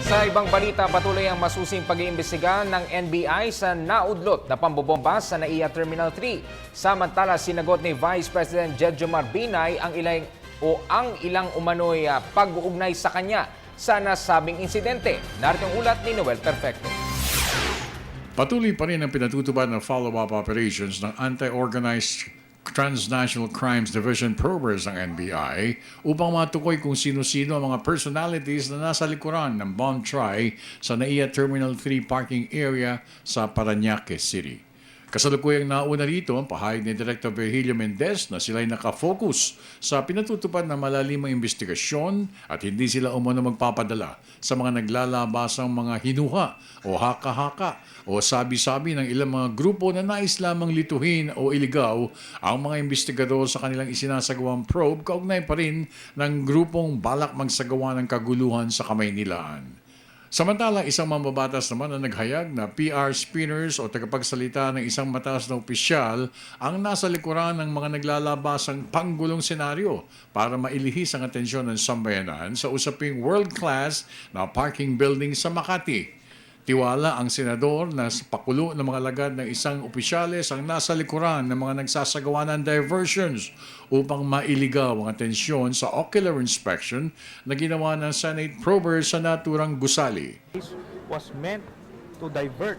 Sa ibang balita, patuloy ang masusing pag-iimbestiga ng NBI sa naudlot na pambobomba sa NAIA Terminal 3. Samantala, sinagot ni Vice President Jejomar Binay ang ilang umano'y pag-uugnay sa kanya sa nasabing insidente. Narito ang ulat ni Noel Perfecto. Patuloy pa rin ang pinatutupad ng follow-up operations ng Anti-Organized Transnational Crimes Division probers ng NBI upang matukoy kung sino-sino ang mga personalities na nasa likuran ng bomb try sa NAIA Terminal 3 parking area sa Parañaque City. Kasalukuyang nauna rito ang pahayag ni Director Virgilio Mendez na sila'y nakafocus sa pinatutupad na malalimang investigasyon at hindi sila umano magpapadala sa mga naglalabasang mga hinuha o haka-haka o sabi-sabi ng ilang mga grupo na nais lamang lituhin o iligaw ang mga investigador sa kanilang isinasagawang probe kaugnay pa rin ng grupong balak magsagawa ng kaguluhan sa Kamaynilaan. Samantalang isang mambabatas naman na naghayag na PR spinners o tagapagsalita ng isang mataas na opisyal ang nasa likuran ng mga naglalabasang panggulong senaryo para mailihis ang atensyon ng sambayanan sa usaping world-class na parking building sa Makati. Tiwala ang senador na sa pakulo ng mga lagad ng isang opisyales ang nasa likuran ng mga nagsasagawa ng diversions upang mailigaw ang atensyon sa ocular inspection na ginawa ng Senate probers sa naturang gusali. This was meant to divert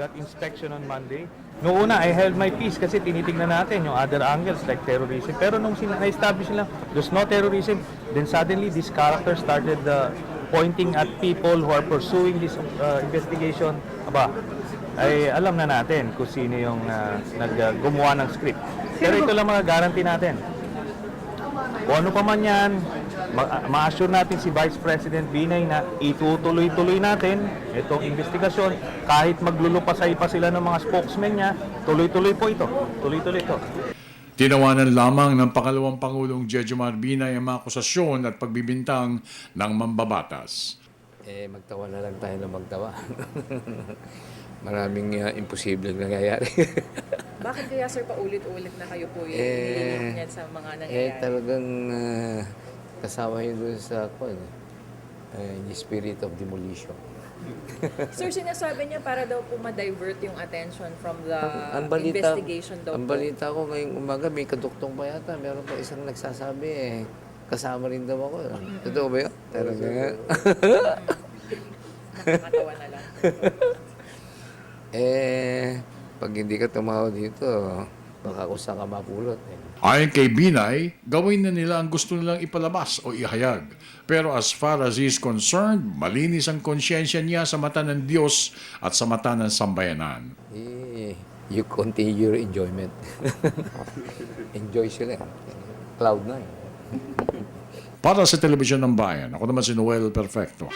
that inspection on Monday. Noong una, I held my peace kasi tinitingnan natin yung other angles like terrorism. Pero nung na-establish nila, there's no terrorism, then suddenly this character started pointing at people who are pursuing this investigation. Aba, ay alam na natin kung sino yung gumawa ng script. Pero ito lang mga guarantee natin. Kung ano pa man yan, ma-assure natin si Vice President Binay na itutuloy-tuloy natin itong investigasyon. Kahit maglulupasay pa sila ng mga spokesmen niya, tuloy-tuloy po ito. Tuloy-tuloy ito. Tinawanan lamang ng pangalawang Pangulong Jejomar Binay ang mga akusasyon at pagbibintang ng mambabatas. Magtawa na lang tayo na magtawa. Maraming imposibleng nangyayari. Bakit kaya sir paulit-ulit na kayo po yung nililink niyan sa mga nangyayari? Talagang kasama yun doon sa the spirit of demolition. Sir, sinasabi niya para daw po ma-divert yung attention from the investigation daw Ang po. balita ko ngayong umaga, may kaduktong pa yata. Meron pa isang nagsasabi kasama rin daw ako. Totoo ba yun? Talaga nga. Nakakatawa na lang. Pag hindi ka tumawa dito, baka kung saan ka mapulot. Ayon kay Binay, gawin na nila ang gusto nilang ipalabas o ihayag. Pero as far as he is concerned, malinis ang konsyensya niya sa mata ng Diyos at sa mata ng sambayanan. You continue your enjoyment. Enjoy sila. Cloud 9. Para sa Telebisyon ng Bayan, ako naman si Noel Perfecto.